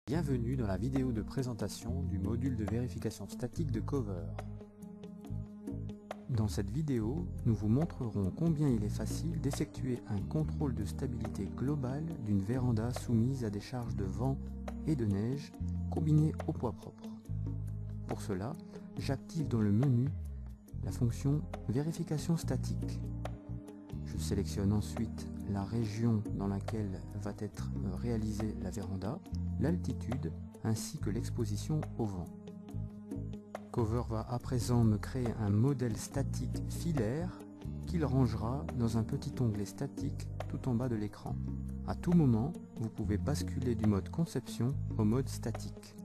Bienvenue dans la vidéo de présentation du module de vérification statique de Cover. Dans cette vidéo, nous vous montrerons combien il est facile d'effectuer un contrôle de stabilité globale d'une véranda soumise à des charges de vent et de neige combinées au poids propre. Pour cela, j'active dans le menu la fonction vérification statique. Je sélectionne ensuite la région dans laquelle va être réalisée la véranda, l'altitude ainsi que l'exposition au vent. Cover va à présent me créer un modèle statique filaire qu'il rangera dans un petit onglet statique tout en bas de l'écran. À tout moment, vous pouvez basculer du mode conception au mode statique,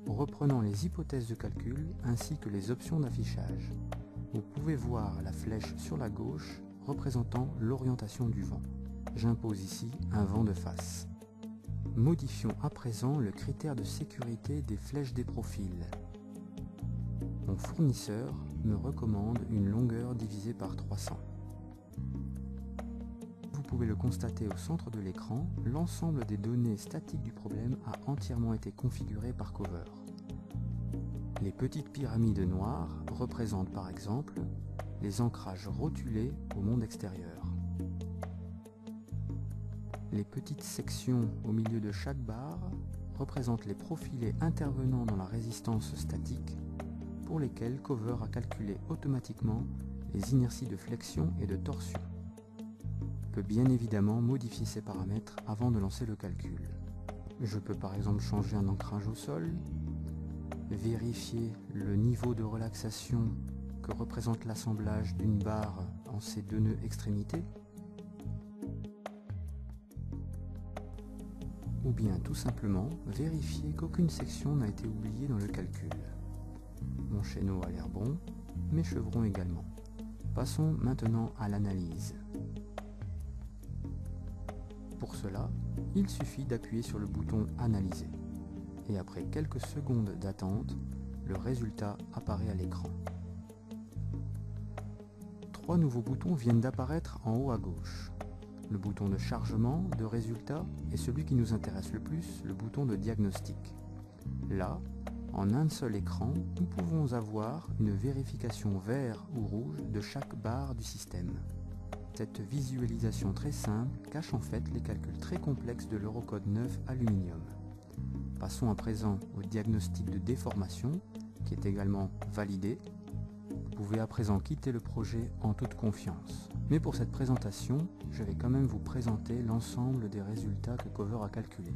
reprenant les hypothèses de calcul ainsi que les options d'affichage. Vous pouvez voir la flèche sur la gauche représentant l'orientation du vent. J'impose ici un vent de face. Modifions à présent le critère de sécurité des flèches des profils. Mon fournisseur me recommande une longueur divisée par 300. Vous pouvez le constater au centre de l'écran, l'ensemble des données statiques du problème a entièrement été configuré par Cover. Les petites pyramides noires représentent par exemple les ancrages rotulés au monde extérieur. Les petites sections au milieu de chaque barre représentent les profilés intervenant dans la résistance statique pour lesquels Cover a calculé automatiquement les inerties de flexion et de torsion. Je peux bien évidemment modifier ces paramètres avant de lancer le calcul. Je peux par exemple changer un ancrage au sol, vérifier le niveau de relaxation que représente l'assemblage d'une barre en ses deux nœuds extrémités, ou bien tout simplement vérifier qu'aucune section n'a été oubliée dans le calcul. Mon chaîneau a l'air bon, mes chevrons également. Passons maintenant à l'analyse. Pour cela, il suffit d'appuyer sur le bouton Analyser. Et après quelques secondes d'attente, le résultat apparaît à l'écran. 3 nouveaux boutons viennent d'apparaître en haut à gauche. Le bouton de chargement de résultat est celui qui nous intéresse le plus, le bouton de diagnostic. Là, en un seul écran, nous pouvons avoir une vérification vert ou rouge de chaque barre du système. Cette visualisation très simple cache en fait les calculs très complexes de l'Eurocode 9 aluminium. Passons à présent au diagnostic de déformation, qui est également validé. Vous pouvez à présent quitter le projet en toute confiance. Mais pour cette présentation, je vais quand même vous présenter l'ensemble des résultats que Cover a calculés.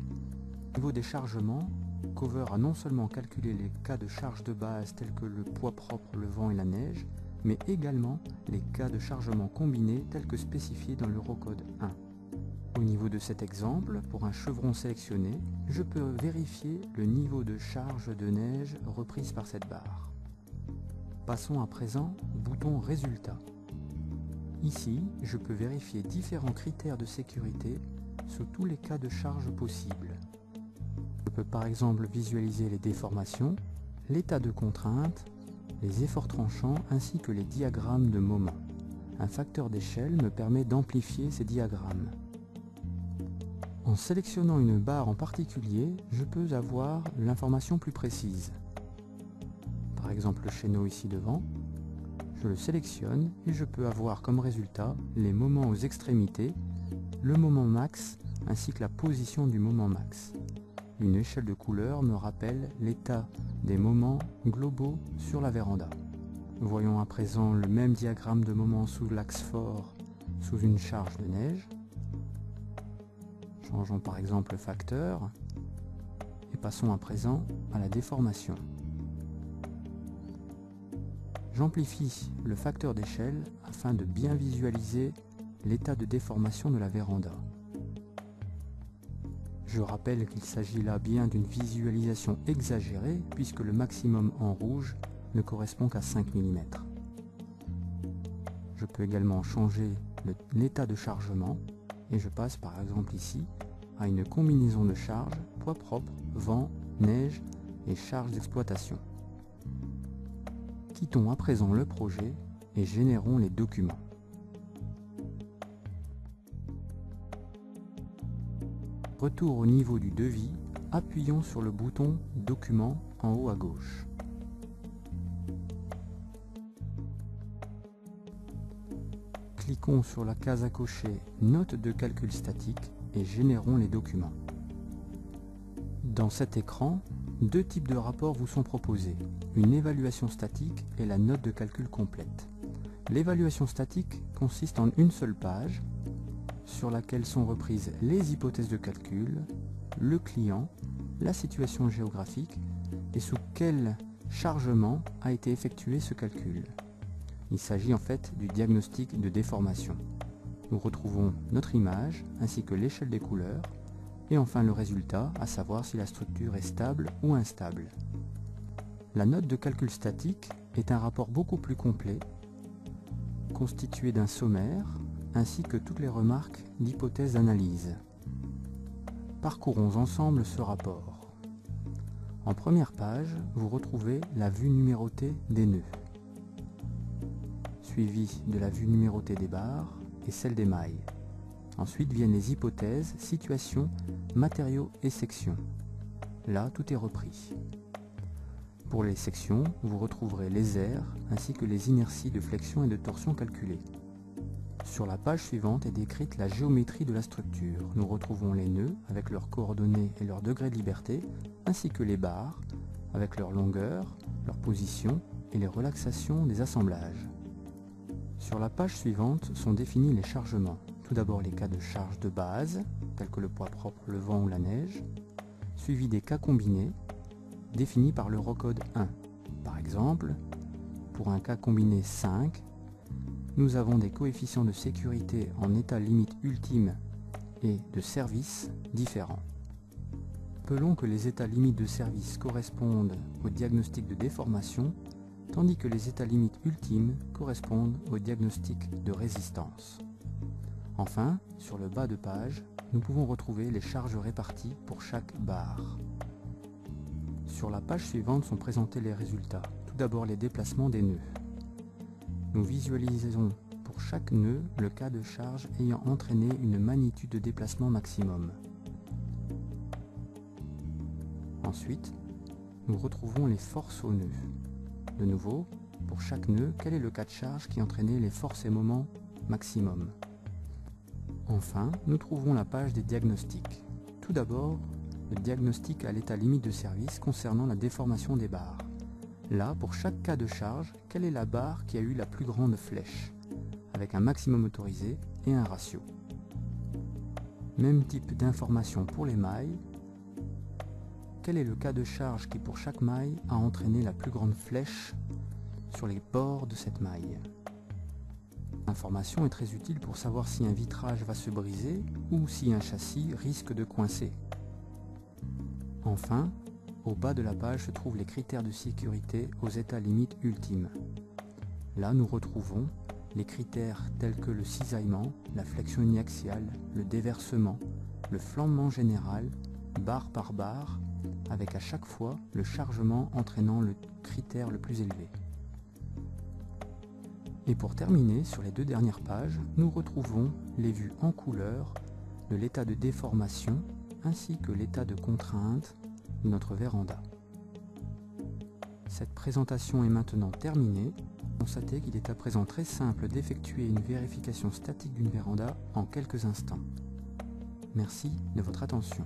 Au niveau des chargements, Cover a non seulement calculé les cas de charge de base tels que le poids propre, le vent et la neige, mais également les cas de chargement combinés tels que spécifiés dans l'Eurocode 1. Au niveau de cet exemple, pour un chevron sélectionné, je peux vérifier le niveau de charge de neige reprise par cette barre. Passons à présent au bouton Résultat. Ici, je peux vérifier différents critères de sécurité sous tous les cas de charge possibles. Je peux par exemple visualiser les déformations, l'état de contrainte, les efforts tranchants ainsi que les diagrammes de moment. Un facteur d'échelle me permet d'amplifier ces diagrammes. En sélectionnant une barre en particulier, je peux avoir l'information plus précise. Par exemple le chaîneau ici devant, je le sélectionne et je peux avoir comme résultat les moments aux extrémités, le moment max ainsi que la position du moment max. Une échelle de couleur me rappelle l'état des moments globaux sur la véranda. Voyons à présent le même diagramme de moment sous l'axe fort sous une charge de neige. Changeons par exemple le facteur et passons à présent à la déformation. J'amplifie le facteur d'échelle afin de bien visualiser l'état de déformation de la véranda. Je rappelle qu'il s'agit là bien d'une visualisation exagérée puisque le maximum en rouge ne correspond qu'à 5 mm. Je peux également changer l'état de chargement et je passe par exemple ici à une combinaison de charges, poids propre, vent, neige et charges d'exploitation. Quittons à présent le projet et générons les documents. Retour au niveau du devis appuyons sur le bouton Document en haut à gauche. Cliquons sur la case à cocher Note de calcul statique et générons les documents. Dans cet écran, deux types de rapports vous sont proposés, une évaluation statique et la note de calcul complète. L'évaluation statique consiste en une seule page sur laquelle sont reprises les hypothèses de calcul, le client, la situation géographique et sous quel chargement a été effectué ce calcul. Il s'agit en fait du diagnostic de déformation. Nous retrouvons notre image ainsi que l'échelle des couleurs et enfin le résultat, à savoir si la structure est stable ou instable. La note de calcul statique est un rapport beaucoup plus complet, constitué d'un sommaire ainsi que toutes les remarques d'hypothèse d'analyse. Parcourons ensemble ce rapport. En première page, vous retrouvez la vue numérotée des nœuds, suivie de la vue numérotée des barres et celle des mailles. Ensuite viennent les hypothèses, situations, matériaux et sections. Là, tout est repris. Pour les sections, vous retrouverez les aires ainsi que les inerties de flexion et de torsion calculées. Sur la page suivante est décrite la géométrie de la structure. Nous retrouvons les nœuds avec leurs coordonnées et leur degré de liberté, ainsi que les barres avec leur longueur, leur position et les relaxations des assemblages. Sur la page suivante sont définis les chargements. Tout d'abord les cas de charge de base, tels que le poids propre, le vent ou la neige, suivi des cas combinés, définis par l'Eurocode 1. Par exemple, pour un cas combiné 5, nous avons des coefficients de sécurité en état limite ultime et de service différents. Rappelons que les états limites de service correspondent au diagnostic de déformation, tandis que les états limites ultimes correspondent au diagnostic de résistance. Enfin, sur le bas de page, nous pouvons retrouver les charges réparties pour chaque barre. Sur la page suivante sont présentés les résultats. Tout d'abord les déplacements des nœuds. Nous visualisons pour chaque nœud le cas de charge ayant entraîné une magnitude de déplacement maximum. Ensuite, nous retrouvons les forces aux nœuds. De nouveau, pour chaque nœud, quel est le cas de charge qui entraînait les forces et moments maximum. Enfin, nous trouvons la page des diagnostics. Tout d'abord, le diagnostic à l'état limite de service concernant la déformation des barres. Là, pour chaque cas de charge, quelle est la barre qui a eu la plus grande flèche, avec un maximum autorisé et un ratio. Même type d'information pour les mailles. Quel est le cas de charge qui pour chaque maille a entraîné la plus grande flèche sur les bords de cette maille. L'information est très utile pour savoir si un vitrage va se briser ou si un châssis risque de coincer. Enfin, au bas de la page se trouvent les critères de sécurité aux états limites ultimes. Là, nous retrouvons les critères tels que le cisaillement, la flexion uniaxiale, le déversement, le flambement général, barre par barre, avec à chaque fois le chargement entraînant le critère le plus élevé. Et pour terminer, sur les deux dernières pages, nous retrouvons les vues en couleur de l'état de déformation ainsi que l'état de contrainte de notre véranda. Cette présentation est maintenant terminée. Constatez qu'il est à présent très simple d'effectuer une vérification statique d'une véranda en quelques instants. Merci de votre attention.